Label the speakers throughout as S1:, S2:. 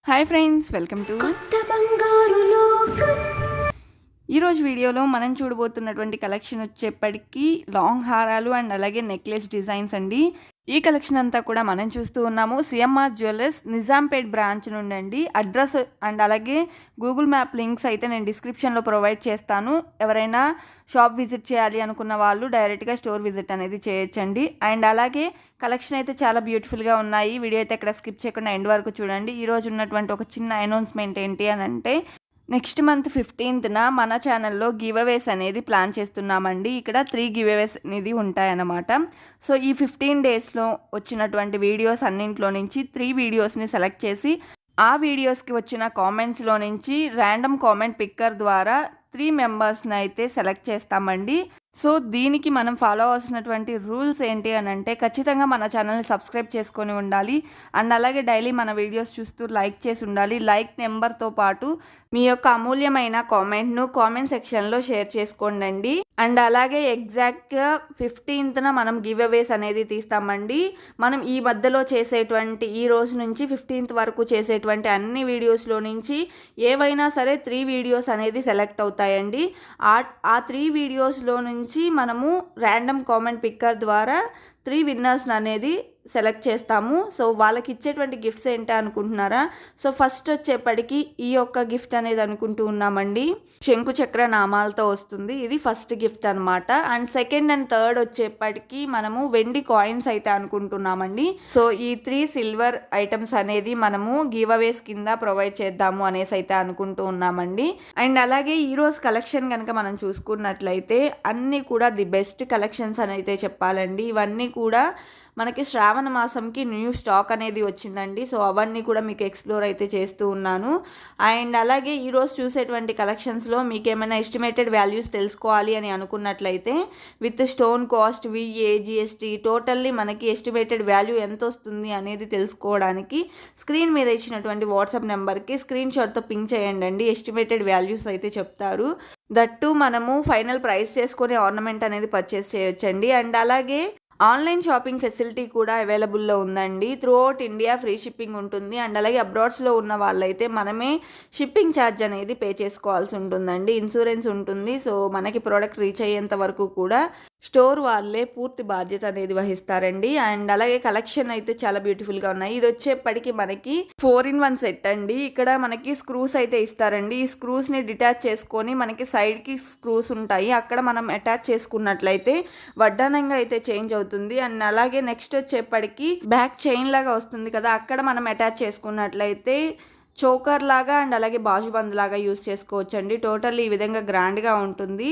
S1: Hi friends, welcome to ఈరోజు వీడియోలో మనం చూడబోతున్నటువంటి కలెక్షన్ వచ్చేప్పటికి లాంగ్ హారాలు అండ్ అలాగే నెక్లెస్ డిజైన్స్ అండి. ఈ కలెక్షన్ అంతా కూడా మనం చూస్తూ ఉన్నాము సిఎంఆర్ జ్యువెలర్స్ నిజాంపేట్ బ్రాంచ్ నుండి అండి. అడ్రస్ అండ్ అలాగే గూగుల్ మ్యాప్ లింక్స్ అయితే నేను డిస్క్రిప్షన్లో ప్రొవైడ్ చేస్తాను. ఎవరైనా షాప్ విజిట్ చేయాలి అనుకున్న వాళ్ళు డైరెక్ట్గా స్టోర్ విజిట్ అనేది చేయొచ్చండి. అండ్ అలాగే కలెక్షన్ అయితే చాలా బ్యూటిఫుల్గా ఉన్నాయి. వీడియో అయితే ఎక్కడ స్కిప్ చేయకుండా ఎండ్ వరకు చూడండి. ఈరోజు ఉన్నటువంటి ఒక చిన్న అనౌన్స్మెంట్ ఏంటి అని అంటే, నెక్స్ట్ మంత్ 15th మన ఛానల్లో గివ్ అవేస్ అనేది ప్లాన్ చేస్తున్నామండి. ఇక్కడ 3 గివ్ అవేస్ అనేది ఉంటాయన్నమాట. సో ఈ 15 డేస్లో వచ్చినటువంటి వీడియోస్ అన్నింట్లో నుంచి 3 వీడియోస్ని సెలెక్ట్ చేసి ఆ వీడియోస్కి వచ్చిన కామెంట్స్లో నుంచి ర్యాండమ్ కామెంట్ పిక్కర్ ద్వారా 3 మెంబర్స్ని అయితే సెలెక్ట్ చేస్తామండి. సో దీనికి మనం ఫాలో అవ్వాల్సినటువంటి రూల్స్ ఏంటి అని అంటే, ఖచ్చితంగా మన ఛానల్ని సబ్స్క్రైబ్ చేసుకొని ఉండాలి. అండ్ అలాగే డైలీ మన వీడియోస్ చూస్తూ లైక్ చేసి ఉండాలి. లైక్ నెంబర్తో పాటు మీ యొక్క అమూల్యమైన కామెంట్ను కామెంట్ సెక్షన్లో షేర్ చేసుకోండి. అండ్ అలాగే ఎగ్జాక్ట్గా 15th మనం గివ్ అవేస్ అనేది తీస్తామండి. మనం ఈ మధ్యలో చేసేటువంటి ఈ రోజు నుంచి 15th వరకు చేసేటువంటి అన్ని వీడియోస్లో నుంచి ఏవైనా సరే 3 వీడియోస్ అనేది సెలెక్ట్ అవుతాయండి. ఆ 3 వీడియోస్లో నుంచి మనము ర్యాండమ్ కామెంట్ పిక్కర్ ద్వారా 3 విన్నర్స్ అనేది సెలెక్ట్ చేస్తాము. సో వాళ్ళకి ఇచ్చేటువంటి గిఫ్ట్స్ ఏంటి అనుకుంటున్నారా? సో ఫస్ట్ వచ్చేప్పటికి ఈ యొక్క గిఫ్ట్ అనేది అనుకుంటూ ఉన్నామండి. శంకు చక్ర నామాలతో వస్తుంది. ఇది ఫస్ట్ గిఫ్ట్ అనమాట. అండ్ సెకండ్ అండ్ థర్డ్ వచ్చేప్పటికి మనము వెండి కాయిన్స్ అయితే అనుకుంటున్నామండి. సో ఈ 3 సిల్వర్ ఐటమ్స్ అనేది మనము గివ్ అవేస్ కింద ప్రొవైడ్ చేద్దాము అనేసి అయితే అనుకుంటూ ఉన్నామండి. అండ్ అలాగే ఈరోజు కలెక్షన్ కనుక మనం చూసుకున్నట్లయితే అన్నీ కూడా ది బెస్ట్ కలెక్షన్స్ అని అయితే చెప్పాలండి. ఇవన్నీ కూడా మనకి శ్రావణ మాసంకి న్యూ స్టాక్ అనేది వచ్చిందండి. సో అవన్నీ కూడా మీకు ఎక్స్ప్లోర్ అయితే చేస్తూ ఉన్నాను. అండ్ అలాగే ఈరోజు చూసేటువంటి కలెక్షన్స్లో మీకు ఏమైనా ఎస్టిమేటెడ్ వాల్యూస్ తెలుసుకోవాలి అని అనుకున్నట్లయితే with stone cost, VA, GST totally మనకి ఎస్టిమేటెడ్ వాల్యూ ఎంత వస్తుంది అనేది తెలుసుకోవడానికి స్క్రీన్ మీద ఇచ్చినటువంటి వాట్సాప్ నెంబర్కి స్క్రీన్ షాట్తో పింక్ చేయండి. ఎస్టిమేటెడ్ వాల్యూస్ అయితే చెప్తారు. దట్టు మనము ఫైనల్ ప్రైస్ చేసుకొని ఆర్నమెంట్ అనేది పర్చేస్ చేయొచ్చండి. అండ్ అలాగే ఆన్లైన్ షాపింగ్ ఫెసిలిటీ కూడా అవైలబుల్లో ఉందండి. Through out India free shipping ఉంటుంది. అండ్ అలాగే అబ్రాడ్స్లో ఉన్న వాళ్ళైతే మనమే షిప్పింగ్ ఛార్జ్ అనేది పే చేసుకోవాల్సి ఉంటుందండి. ఇన్సూరెన్స్ ఉంటుంది. సో మనకి ప్రోడక్ట్ రీచ్ అయ్యేంత వరకు కూడా స్టోర్ వాళ్ళే పూర్తి బాధ్యత అనేది వహిస్తారండి. అండ్ అలాగే కలెక్షన్ అయితే చాలా బ్యూటిఫుల్గా ఉన్నాయి. ఇది వచ్చేప్పటికి మనకి 4-in-1 సెట్ అండి. ఇక్కడ మనకి స్క్రూస్ అయితే ఇస్తారండి. ఈ స్క్రూస్ని డిటాచ్ చేసుకొని మనకి సైడ్కి స్క్రూస్ ఉంటాయి. అక్కడ మనం అటాచ్ చేసుకున్నట్లయితే వడ్డానంగా అయితే చేంజ్ అవుతుంది. అండ్ అలాగే నెక్స్ట్ వచ్చేప్పటికి బ్యాక్ చైన్ లాగా వస్తుంది కదా, అక్కడ మనం అటాచ్ చేసుకున్నట్లయితే చోకర్ లాగా అండ్ అలాగే బాజుబంద్ లాగా యూస్ చేసుకోవచ్చండి. టోటల్లీ ఈ విధంగా గ్రాండ్గా ఉంటుంది.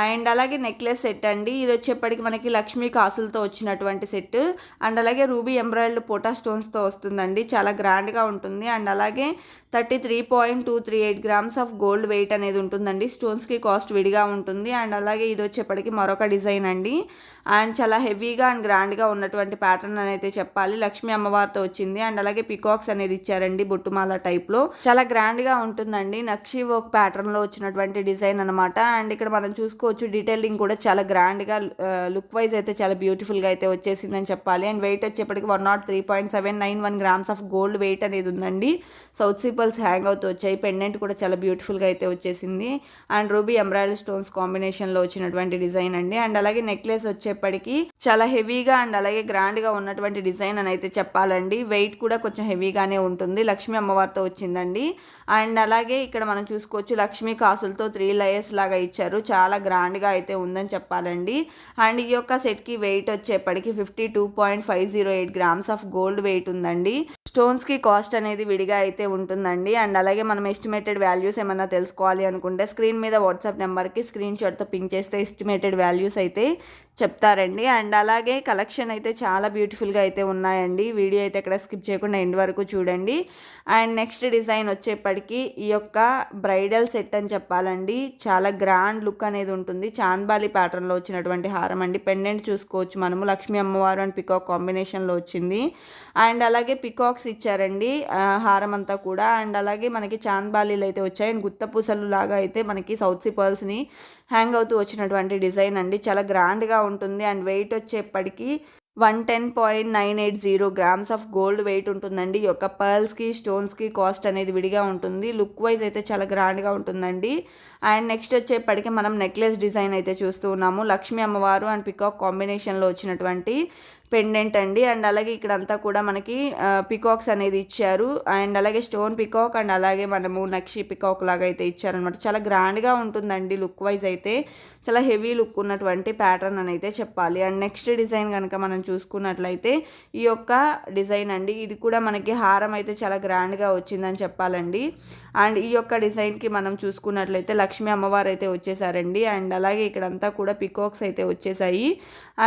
S1: అండ్ అలాగే నెక్లెస్ సెట్ అండి. ఇది వచ్చేప్పటికి మనకి లక్ష్మీ కాసులతో వచ్చినటువంటి సెట్. అండ్ అలాగే రూబీ ఎంబ్రాయిడ్ పోటా స్టోన్స్తో వస్తుందండి. చాలా గ్రాండ్గా ఉంటుంది. అండ్ అలాగే 33.238 గ్రామ్స్ ఆఫ్ గోల్డ్ వెయిట్ అనేది ఉంటుందండి. స్టోన్స్కి కాస్ట్ విడిగా ఉంటుంది. అండ్ అలాగే ఇది వచ్చేప్పటికి మరొక డిజైన్ అండి. అండ్ చాలా హెవీగా అండ్ గ్రాండ్గా ఉన్నటువంటి ప్యాటర్న్ అనేది చెప్పాలి. లక్ష్మీ అమ్మవారితో వచ్చింది. అండ్ అలాగే పికాక్స్ అనేది ఇచ్చారండి బొట్టుమాల టైప్లో. చాలా గ్రాండ్గా ఉంటుందండి. నక్షి వర్క్ ప్యాటర్న్లో వచ్చినటువంటి డిజైన్ అనమాట. అండ్ ఇక్కడ మనం చూసుకోవచ్చు డీటెయిలింగ్ కూడా చాలా గ్రాండ్గా లుక్ వైజ్ అయితే చాలా బ్యూటిఫుల్గా అయితే వచ్చేసిందని చెప్పాలి. అండ్ వెయిట్ వచ్చేప్పటికి 103.791 గ్రామ్స్ ఆఫ్ గోల్డ్ వెయిట్ అనేది ఉందండి. సౌత్ సిపల్స్ హ్యాంగ్ అవుతూ వచ్చాయి. పెండెంట్ కూడా చాలా బ్యూటిఫుల్గా అయితే వచ్చేసింది. అండ్ రూబీ ఎంబ్రాయిడరీ స్టోన్స్ కాంబినేషన్లో వచ్చినటువంటి డిజైన్ అండి. అండ్ అలాగే నెక్లెస్ వచ్చేప్పటికి చాలా హెవీగా అండ్ అలాగే గ్రాండ్గా ఉన్నటువంటి డిజైన్ అని అయితే చెప్పాలండి. వెయిట్ కూడా కొంచెం హెవీగానే ఉంటుంది. లక్ష్మీ అమ్మవారితో వచ్చిందండి. అండ్ అలాగే ఇక్కడ మనం చూసుకోవచ్చు లక్ష్మీ కాసులతో 3 లేయర్స్ లాగా ఇచ్చారు. చాలా గ్రాండ్గా అయితే ఉందని చెప్పాలండి. అండ్ ఈ యొక్క సెట్కి వెయిట్ వచ్చేప్పటికి 52.508 గ్రామ్స్ ఆఫ్ గోల్డ్ వెయిట్ ఉందండి. స్టోన్స్కి కాస్ట్ అనేది విడిగా అయితే ఉంటుందండి. అండ్ అలాగే మనం ఎస్టిమేటెడ్ వాల్యూస్ ఏమన్నా తెలుసుకోవాలి అనుకుంటే స్క్రీన్ మీద వాట్సాప్ నెంబర్కి స్క్రీన్ షాట్తో పింక్ చేస్తే ఎస్టిమేటెడ్ వాల్యూస్ అయితే చెప్తారండి. అండ్ అలాగే కలెక్షన్ అయితే చాలా బ్యూటిఫుల్గా అయితే ఉన్నాయండి. వీడియో అయితే ఎక్కడ స్కిప్ చేయకుండా ఎండ్ వరకు చూడండి. అండ్ నెక్స్ట్ డిజైన్ వచ్చేప్పటికి ఈ యొక్క బ్రైడల్ సెట్ అని చెప్పాలండి. చాలా గ్రాండ్ లుక్ అనేది ఉంటుంది. చాంద్బాలి ప్యాటర్న్లో వచ్చినటువంటి హారం అండి. పెండెంట్ చూసుకోవచ్చు మనము లక్ష్మీ అమ్మవారు అండ్ పికాక్ కాంబినేషన్లో వచ్చింది. అండ్ అలాగే పికాక్స్ ఇచ్చారండి హారం అంతా కూడా. అండ్ అలాగే మనకి చాంద్బాలీలు అయితే వచ్చాయి. అండ్ గుత్త పూసలు లాగా అయితే మనకి సౌత్ సీ పర్ల్స్ని హ్యాంగ్ అవుతూ వచ్చినటువంటి డిజైన్ అండి. చాలా గ్రాండ్గా ఉంటుంది. అండ్ వెయిట్ వచ్చేప్పటికి 110.980 గ్రామ్స్ ఆఫ్ గోల్డ్ వెయిట్ ఉంటుందండి. ఈ యొక్క పర్ల్స్‌కి, స్టోన్స్‌కి కాస్ట్ అనేది విడిగా ఉంటుంది. లుక్ వైజ్ అయితే చాలా గ్రాండ్‌గా ఉంటుందండి. అండ్ నెక్స్ట్ వచ్చేప్పటికి మనం నెక్లెస్ డిజైన్ అయితే చూస్తూ ఉన్నాము. లక్ష్మీ అమ్మవారు అండ్ పికాక్ కాంబినేషన్‌లో వచ్చినటువంటి పెండెంట్ అండి. అండ్ అలాగే ఇక్కడంతా కూడా మనకి పికాక్స్ అనేది ఇచ్చారు. అండ్ అలాగే స్టోన్ పికాక్ అండ్ అలాగే మనము నక్షి పికాక్ లాగా అయితే ఇచ్చారనమాట. చాలా గ్రాండ్‌గా ఉంటుందండి లుక్ వైజ్ అయితే. చాలా హెవీ లుక్ ఉన్నటువంటి ప్యాటర్న్ అని అయితే చెప్పాలి. అండ్ నెక్స్ట్ డిజైన్ కనుక మనం చూసుకున్నట్లయితే ఈ యొక్క డిజైన్ అండి. ఇది కూడా మనకి హారం అయితే చాలా గ్రాండ్‌గా వచ్చిందని చెప్పాలండి. అండ్ ఈ యొక్క డిజైన్‌కి మనం చూసుకున్నట్లయితే లక్ష్మీ అమ్మవారు అయితే వచ్చేసారండి. అండ్ అలాగే ఇక్కడంతా కూడా పికాక్స్ అయితే వచ్చేసాయి.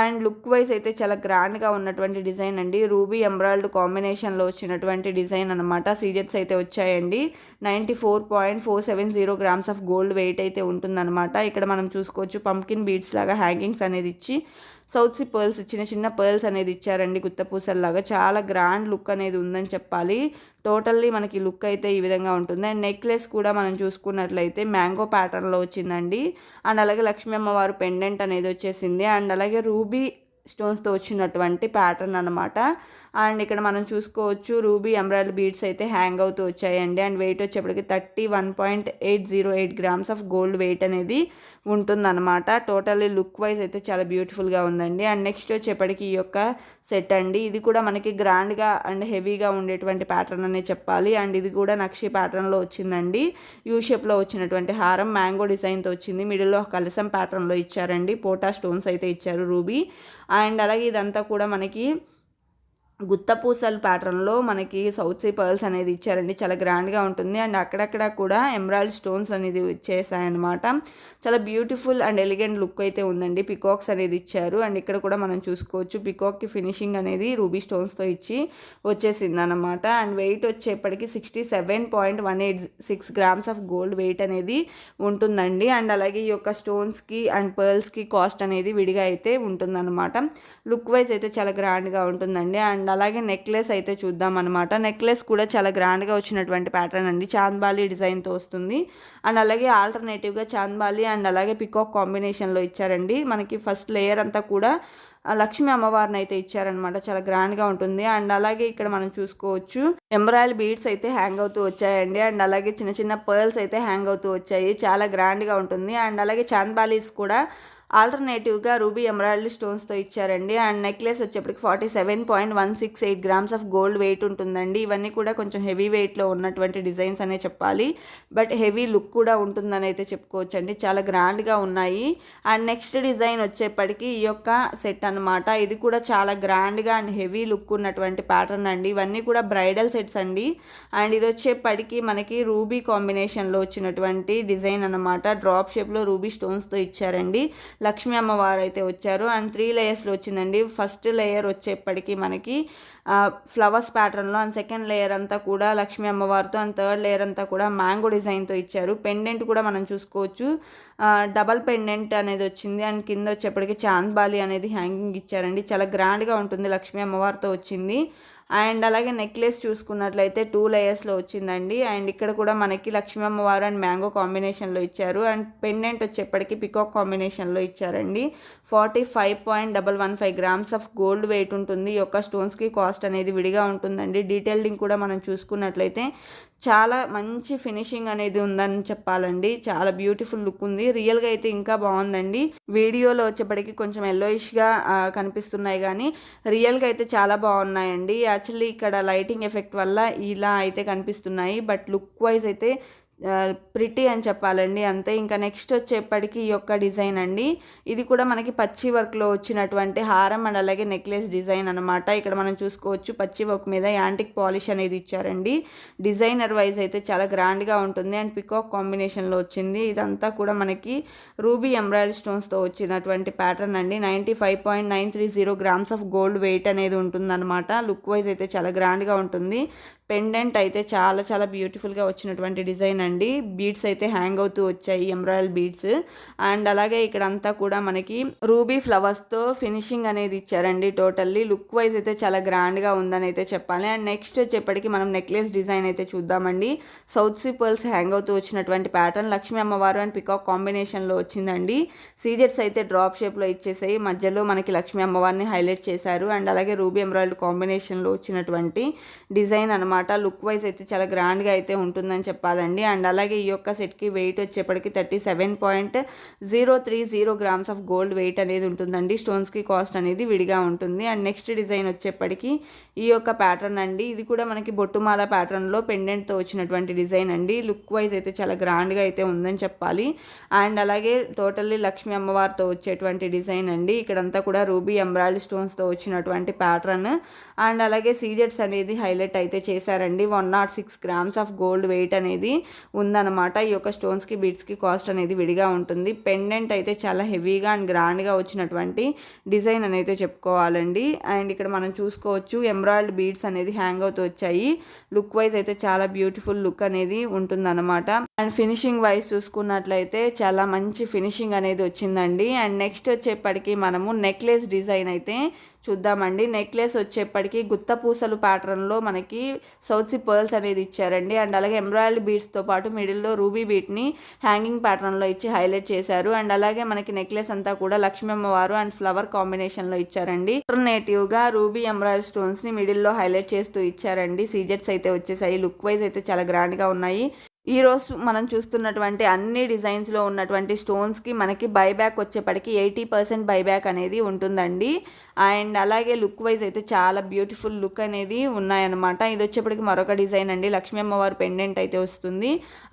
S1: అండ్ లుక్ వైజ్ అయితే చాలా గ్రాండ్‌గా ఉన్నటువంటి డిజైన్ అండి. రూబీ ఎమరాల్డ్ కాంబినేషన్‌లో వచ్చినటువంటి డిజైన్ అనమాట. సీజెట్స్ అయితే వచ్చాయండి. 94.470 గ్రామ్స్ ఆఫ్ గోల్డ్ వెయిట్ అయితే ఉంటుందన్నమాట. ఇక్కడ మనం చూసుకోవచ్చు పంప్కిన్ బీడ్స్ లాగా హ్యాంగింగ్స్ అనేది ఇచ్చి సౌత్ సీ పర్ల్స్ చిన్న చిన్న పర్ల్స్ అనేది ఇచ్చారండి గుత్తపూసల్లాగా. చాలా గ్రాండ్ లుక్ అనేది ఉందని చెప్పాలి. టోటల్లీ మనకి లుక్ అయితే ఈ విధంగా ఉంటుంది. అండ్ నెక్లెస్ కూడా మనం చూసుకున్నట్లయితే మ్యాంగో ప్యాటర్న్లో వచ్చిందండి. అండ్ అలాగే లక్ష్మీ అమ్మవారు పెండెంట్ అనేది వచ్చేసింది. అండ్ అలాగే రూబీ స్టోన్స్తో వచ్చినటువంటి ప్యాటర్న్ అనమాట. అండ్ ఇక్కడ మనం చూసుకోవచ్చు రూబీ ఎమరాల్డ్ బీడ్స్ అయితే హ్యాంగ్ అవుతూ వచ్చాయండి. అండ్ వెయిట్ వచ్చేప్పటికి 31.808 గ్రామ్స్ ఆఫ్ గోల్డ్ వెయిట్ అనేది ఉంటుందన్నమాట. టోటల్లీ లుక్ వైజ్ అయితే చాలా బ్యూటిఫుల్గా ఉందండి. అండ్ నెక్స్ట్ వచ్చేప్పటికి ఈ యొక్క సెట్ అండి. ఇది కూడా మనకి గ్రాండ్గా అండ్ హెవీగా ఉండేటువంటి ప్యాటర్న్ అనే చెప్పాలి. అండ్ ఇది కూడా నక్షి ప్యాటర్న్లో వచ్చిందండి. యూ షేప్లో వచ్చినటువంటి హారం మ్యాంగో డిజైన్తో వచ్చింది. మిడిల్లో కలసం ప్యాటర్న్లో ఇచ్చారండి. పోటా స్టోన్స్ అయితే ఇచ్చారు రూబీ. అండ్ అలాగే ఇదంతా కూడా మనకి గుత్తపూసలు ప్యాటర్న్లో మనకి సౌత్ సీ పర్ల్స్ అనేది ఇచ్చారండి. చాలా గ్రాండ్గా ఉంటుంది. అండ్ అక్కడక్కడ కూడా ఎమరాల్డ్ స్టోన్స్ అనేది ఇచ్చేసాయన్నమాట. చాలా బ్యూటిఫుల్ అండ్ ఎలిగెంట్ లుక్ అయితే ఉందండి. పికాక్స్ అనేది ఇచ్చారు. అండ్ ఇక్కడ కూడా మనం చూసుకోవచ్చు పికాక్కి ఫినిషింగ్ అనేది రూబీ స్టోన్స్తో ఇచ్చి వచ్చేసింది అనమాట. అండ్ వెయిట్ వచ్చేప్పటికి 67.186 గ్రామ్స్ ఆఫ్ గోల్డ్ వెయిట్ అనేది ఉంటుందండి. అండ్ అలాగే ఈ యొక్క స్టోన్స్కి అండ్ పర్ల్స్కి కాస్ట్ అనేది విడిగా అయితే ఉంటుందన్నమాట. లుక్ వైజ్ అయితే చాలా గ్రాండ్గా ఉంటుందండి. అండ్ అలాగే నెక్లెస్ అయితే చూద్దాం అనమాట. నెక్లెస్ కూడా చాలా గ్రాండ్గా వచ్చినటువంటి ప్యాటర్న్ అండి. చాంద్బాలి డిజైన్తో వస్తుంది. అండ్ అలాగే ఆల్టర్నేటివ్గా చాంద్బాలి అండ్ అలాగే పికాక్ కాంబినేషన్లో ఇచ్చారండి. మనకి ఫస్ట్ లేయర్ అంతా కూడా లక్ష్మీ అమ్మవారిని అయితే ఇచ్చారనమాట. చాలా గ్రాండ్గా ఉంటుంది. అండ్ అలాగే ఇక్కడ మనం చూసుకోవచ్చు ఎమరాల్డ్ బీడ్స్ అయితే హ్యాంగ్ అవుతూ వచ్చాయండి. అండ్ అలాగే చిన్న చిన్న పర్ల్స్ అయితే హ్యాంగ్ అవుతూ వచ్చాయి. చాలా గ్రాండ్గా ఉంటుంది. అండ్ అలాగే చాంద్బాలీస్ కూడా ఆల్టర్నేటివ్గా రూబీ ఎమరాల్డ్ స్టోన్స్తో ఇచ్చారండి. అండ్ నెక్లెస్ వచ్చేప్పటికి 47.168 గ్రామ్స్ ఆఫ్ గోల్డ్ వెయిట్ ఉంటుందండి. ఇవన్నీ కూడా కొంచెం హెవీ వెయిట్లో ఉన్నటువంటి డిజైన్స్ అనే చెప్పాలి. బట్ హెవీ లుక్ కూడా ఉంటుందని అయితే చెప్పుకోవచ్చండి. చాలా గ్రాండ్గా ఉన్నాయి. అండ్ నెక్స్ట్ డిజైన్ వచ్చేప్పటికి ఈ యొక్క సెట్ అనమాట. ఇది కూడా చాలా గ్రాండ్గా అండ్ హెవీ లుక్ ఉన్నటువంటి ప్యాటర్న్ అండి. ఇవన్నీ కూడా బ్రైడల్ సెట్స్ అండి. అండ్ ఇది వచ్చేప్పటికి మనకి రూబీ కాంబినేషన్లో వచ్చినటువంటి డిజైన్ అనమాట. డ్రాప్ షేప్లో రూబీ స్టోన్స్తో ఇచ్చారండి. లక్ష్మీ అమ్మవారు అయితే వచ్చారు. అండ్ 3 లేయర్స్లో వచ్చిందండి. ఫస్ట్ లేయర్ వచ్చేప్పటికి మనకి ఫ్లవర్స్ ప్యాటర్న్లో, అండ్ సెకండ్ లేయర్ అంతా కూడా లక్ష్మీ అమ్మవారితో, అండ్ థర్డ్ లేయర్ అంతా కూడా మ్యాంగో డిజైన్తో ఇచ్చారు. పెండెంట్ కూడా మనం చూసుకోవచ్చు డబల్ పెండెంట్ అనేది వచ్చింది. అండ్ కింద వచ్చేప్పటికి చాంద్బాలి అనేది హ్యాంగింగ్ ఇచ్చారండి. చాలా గ్రాండ్గా ఉంటుంది. లక్ష్మీ అమ్మవారితో వచ్చింది. అండ్ అలాగే నెక్లెస్ చూసుకున్నట్లయితే 2 లేయర్స్లో వచ్చిందండి. అండ్ ఇక్కడ కూడా మనకి లక్ష్మీ అమ్మవారు అండ్ మ్యాంగో కాంబినేషన్లో ఇచ్చారు. అండ్ పెండెంట్ వచ్చేప్పటికి పికాక్ కాంబినేషన్లో ఇచ్చారండి. 45.115 గ్రామ్స్ ఆఫ్ గోల్డ్ వెయిట్ ఉంటుంది. ఈ యొక్క స్టోన్స్కి కాస్ట్ అనేది విడిగా ఉంటుందండి. డీటెయిలింగ్ కూడా మనం చూసుకున్నట్లయితే చాలా మంచి ఫినిషింగ్ అనేది ఉందని చెప్పాలండి. చాలా బ్యూటిఫుల్ లుక్ ఉంది. రియల్గా అయితే ఇంకా బాగుందండి. వీడియోలో వచ్చేప్పటికి కొంచెం ఎల్లోయిష్గా కనిపిస్తున్నాయి కానీ రియల్గా అయితే చాలా బాగున్నాయండి. యాక్చువల్లీ ఇక్కడ లైటింగ్ ఎఫెక్ట్ వల్ల ఇలా అయితే కనిపిస్తున్నాయి. బట్ లుక్ వైజ్ అయితే ప్రిటీ అని చెప్పాలండి అంతే. ఇంకా నెక్స్ట్ వచ్చేప్పటికి ఈ యొక్క డిజైన్ అండి. ఇది కూడా మనకి పచ్చి వర్క్లో వచ్చినటువంటి హారం అండ్ అలాగే నెక్లెస్ డిజైన్ అనమాట. ఇక్కడ మనం చూసుకోవచ్చు పచ్చి వర్క్ మీద యాంటిక్ పాలిష్ అనేది ఇచ్చారండి. డిజైనర్ వైజ్ అయితే చాలా గ్రాండ్గా ఉంటుంది. అండ్ పికాక్ కాంబినేషన్లో వచ్చింది. ఇదంతా కూడా మనకి రూబీ ఎమరాల్డ్ స్టోన్స్తో వచ్చినటువంటి ప్యాటర్న్ అండి. 95.930 గ్రామ్స్ ఆఫ్ గోల్డ్ వెయిట్ అనేది ఉంటుందన్నమాట. లుక్ వైజ్ అయితే చాలా గ్రాండ్గా ఉంటుంది. పెండెంట్ అయితే చాలా చాలా బ్యూటిఫుల్గా వచ్చినటువంటి డిజైన్ అండి. బీడ్స్ అయితే హ్యాంగ్ అవుతూ వచ్చాయి, ఎంబ్రాయిడరీ బీడ్స్. అండ్ అలాగే ఇక్కడ అంతా కూడా మనకి రూబీ ఫ్లవర్స్తో ఫినిషింగ్ అనేది ఇచ్చారండి. టోటల్లీ లుక్ వైజ్ అయితే చాలా గ్రాండ్గా ఉందని అయితే చెప్పాలి. అండ్ నెక్స్ట్ వచ్చేప్పటికి మనం నెక్లెస్ డిజైన్ అయితే చూద్దామండి. సౌత్ సీ పర్ల్స్ హ్యాంగ్ అవుతూ వచ్చినటువంటి ప్యాటర్న్, లక్ష్మీ అమ్మవారు అండ్ పికాక్ కాంబినేషన్లో వచ్చిందండి. సీజెట్స్ అయితే డ్రాప్ షేప్లో ఇచ్చేసాయి, మధ్యలో మనకి లక్ష్మీ అమ్మవారిని హైలైట్ చేశారు. అండ్ అలాగే రూబీ ఎంబ్రాయిడరీ కాంబినేషన్లో వచ్చినటువంటి డిజైన్ అనమాట. లుక్ వైజ్ అయితే చాలా గ్రాండ్గా అయితే ఉంటుందని చెప్పాలండి. అండ్ అలాగే ఈ యొక్క సెట్కి వెయిట్ వచ్చేప్పటికి 37.030 గ్రామ్స్ ఆఫ్ గోల్డ్ వెయిట్ అనేది ఉంటుందండి. స్టోన్స్కి కాస్ట్ అనేది విడిగా ఉంటుంది. అండ్ నెక్స్ట్ డిజైన్ వచ్చేప్పటికి ఈ యొక్క ప్యాటర్న్ అండి. ఇది కూడా మనకి బొట్టుమాల ప్యాటర్న్లో పెండెంట్తో వచ్చినటువంటి డిజైన్ అండి. లుక్ వైజ్ అయితే చాలా గ్రాండ్గా అయితే ఉందని చెప్పాలి. అండ్ అలాగే టోటల్లీ లక్ష్మీ అమ్మవారితో వచ్చేటువంటి డిజైన్ అండి. ఇక్కడంతా కూడా రూబీ ఎంబ్రాయిడరీ స్టోన్స్తో వచ్చినటువంటి ప్యాటర్న్. అండ్ అలాగే సీజెట్స్ అనేది హైలైట్ అయితే చేశారండి. 106 గ్రామ్స్ ఆఫ్ గోల్డ్ వెయిట్ అనేది ఉందన్నమాట. ఈ యొక్క స్టోన్స్కి బీడ్స్కి కాస్ట్ అనేది విడిగా ఉంటుంది. పెండెంట్ అయితే చాలా హెవీగా అండ్ గ్రాండ్గా వచ్చినటువంటి డిజైన్ అని అయితే చెప్పుకోవాలండి. అండ్ ఇక్కడ మనం చూసుకోవచ్చు ఎంబ్రాయిడరీ బీడ్స్ అనేది హ్యాంగ్ అవుతూ వచ్చాయి. లుక్ వైజ్ అయితే చాలా బ్యూటిఫుల్ లుక్ అనేది ఉంటుందన్నమాట. అండ్ ఫినిషింగ్ వైజ్ చూసుకున్నట్లయితే చాలా మంచి ఫినిషింగ్ అనేది వచ్చిందండి. అండ్ నెక్స్ట్ వచ్చేప్పటికి మనము నెక్లెస్ డిజైన్ అయితే చూద్దామండి. నెక్లెస్ వచ్చేప్పటికి గుత్తపూసలు ప్యాటర్న్లో మనకి సౌత్ సీ పర్ల్స్ అనేది ఇచ్చారండి. అండ్ అలాగే ఎంబ్రాయిడరీ బీడ్స్తో పాటు మిడిల్లో రూబీ బీట్ని హ్యాంగింగ్ ప్యాటర్న్లో ఇచ్చి హైలైట్ చేశారు. అండ్ అలాగే మనకి నెక్లెస్ అంతా కూడా లక్ష్మీ అమ్మవారు అండ్ ఫ్లవర్ కాంబినేషన్లో ఇచ్చారండి. ఆల్టర్నేటివ్గా రూబీ ఎంబ్రాయిడరీ స్టోన్స్ని మిడిల్లో హైలైట్ చేస్తూ ఇచ్చారండి. సీజెట్స్ అయితే వచ్చేసాయి. లుక్ వైజ్ అయితే చాలా గ్రాండ్గా ఉన్నాయి. ఈరోజు మనం చూస్తున్నటువంటి అన్ని డిజైన్స్లో ఉన్నటువంటి స్టోన్స్కి మనకి బైబ్యాక్ వచ్చేప్పటికి 80% బైబ్యాక్ అనేది ఉంటుందండి. అండ్ అలాగే లుక్ వైజ్ అయితే చాలా బ్యూటిఫుల్ లుక్ అనేది ఉన్నాయన్నమాట. ఇది వచ్చేప్పటికి మరొక డిజైన్ అండి. లక్ష్మీ అమ్మవారు పెండెంట్ అయితే వస్తుంది.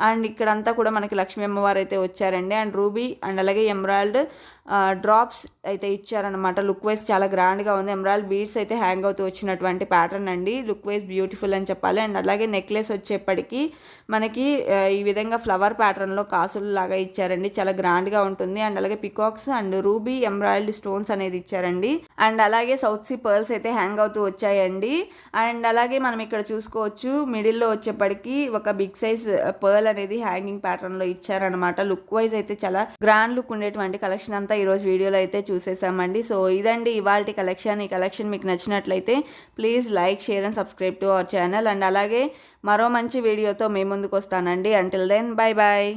S1: అండ్ ఇక్కడంతా కూడా మనకి లక్ష్మీ అమ్మవారు అయితే వచ్చారండి. అండ్ రూబీ అండ్ అలాగే ఎంబ్రాయిడరీ డ్రాప్స్ అయితే ఇచ్చారనమాట. లుక్ వైజ్ చాలా గ్రాండ్గా ఉంది. ఎంబ్రాయిడరీ బీడ్స్ అయితే హ్యాంగ్ అవుతూ వచ్చినటువంటి ప్యాటర్న్ అండి. లుక్ వైజ్ బ్యూటిఫుల్ అని చెప్పాలి. అండ్ అలాగే నెక్లెస్ వచ్చేప్పటికి మనకి ఈ విధంగా ఫ్లవర్ ప్యాటర్న్లో కాసులు లాగా ఇచ్చారండి. చాలా గ్రాండ్గా ఉంటుంది. అండ్ అలాగే peacocks and ruby embroidery stones అనేది ఇచ్చారండి. అండ్ అలాగే సౌత్ సీ పర్ల్స్ అయితే హ్యాంగ్ అవుతూ వచ్చాయండి. అండ్ అలాగే మనం ఇక్కడ చూసుకోవచ్చు మిడిల్లో వచ్చేప్పటికి ఒక బిగ్ సైజ్ పర్ల్ అనేది హ్యాంగింగ్ ప్యాటర్న్లో ఇచ్చారనమాట. లుక్ వైజ్ అయితే చాలా గ్రాండ్ లుక్ ఉండేటువంటి కలెక్షన్ అంతా ఈరోజు వీడియోలో అయితే చూసేసామండి. సో ఇదండి ఇవాల్టి కలెక్షన్. ఈ కలెక్షన్ మీకు నచ్చినట్లయితే please like, share and subscribe to our channel. And అలాగే మరో మంచి వీడియోతో మీ ముందుకు వస్తానండి. Until then bye bye.